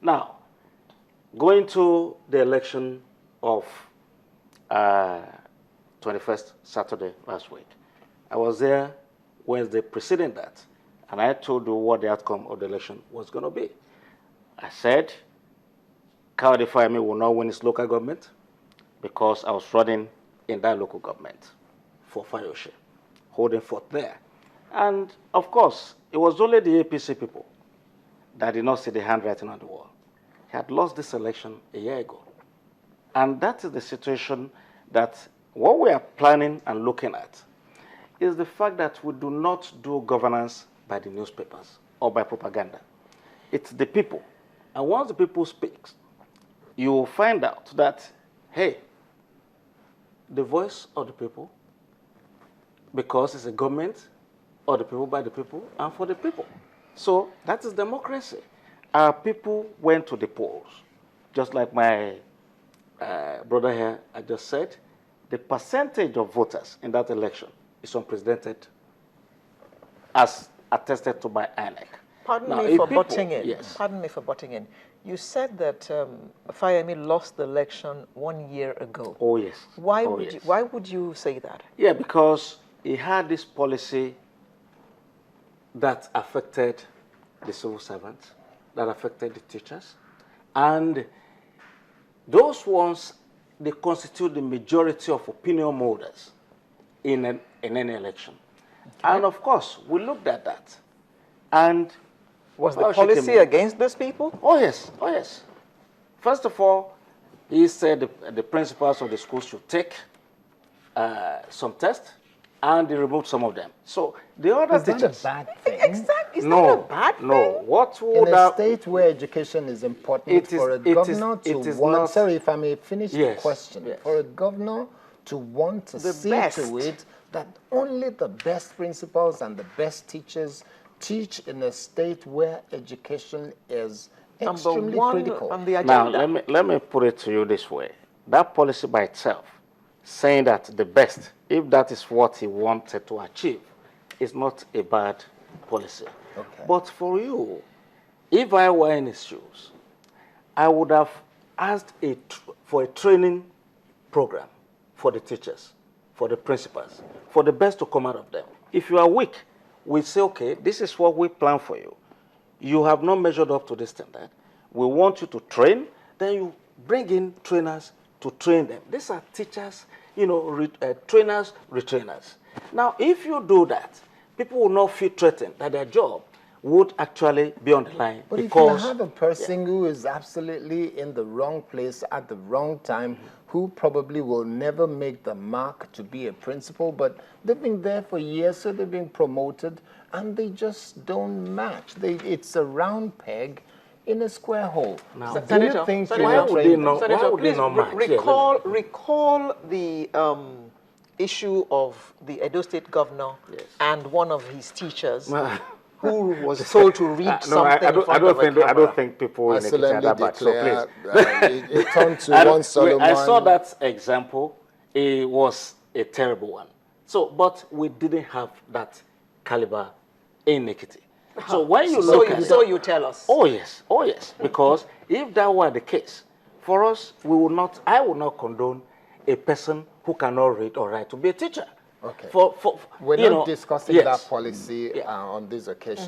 Now, going to the election of 21st Saturday last week, I was there Wednesday preceding that, and I told you what the outcome of the election was going to be. I said Kayode Fayemi will not win his local government because I was running in that local government for Fayoshe, holding forth there. And of course, it was only the APC people that did not see the handwriting on the wall. He had lost this election a year ago. And that is the situation that what we are planning and looking at is the fact that we do not do governance by the newspapers or by propaganda. It's the people. And once the people speak, you will find out that, hey, the voice of the people, because it's a government of the people, by the people, and for the people. So that is democracy. Our people went to the polls, just like my brother here I just said. The percentage of voters in that election is unprecedented, as attested to by INEC. Pardon me for butting in. Yes. Pardon me for butting in. You said that Fayemi lost the election 1 year ago. Oh, yes. Why would you say that? Yeah, because he had this policy that affected the civil servants, that affected the teachers, and those ones, they constitute the majority of opinion moulders in any election. Okay. And of course, we looked at that. And was the policy against those people? Oh, yes. Oh, yes. First of all, he said the principals of the schools should take some tests, and they removed some of them. So the other teachers... Is that a bad thing? Exactly. Is that a bad thing? No. What would in a state where education is important, for a governor to want... Sorry, if I may finish the question. Yes. For a governor to want to see to it that only the best principals and the best teachers teach in a state where education is extremely critical. On the agenda. Now, let me put it to you this way. That policy by itself, saying that the best, if that is what he wanted to achieve, is not a bad policy. Okay. But for you, if I were in his shoes, I would have asked for a training program for the teachers, for the principals, for the best to come out of them. If you are weak, we say, okay, this is what we plan for you. You have not measured up to this standard. We want you to train. Then you bring in trainers to train them. These are teachers, trainers, retrainers. Now, if you do that, people will not feel threatened that their job would actually be on the line. But because if you have a person who is absolutely in the wrong place at the wrong time, who probably will never make the mark to be a principal, but they've been there for years, so they've been promoted, and they just don't match. It's a round peg in a square hole. Now, Senator, why would they not match? Recall the issue of the Edo State governor and one of his teachers who was told to read something. I don't think people in Ekiti are that bad. So please. It turned to one Solomon. I saw that example. It was a terrible one. So, but we didn't have that caliber in Ekiti. So when you look at it, so you tell us. Oh yes. Because if that were the case, for us, I would not condone a person who cannot read or write to be a teacher. Okay. We're not discussing that policy on this occasion.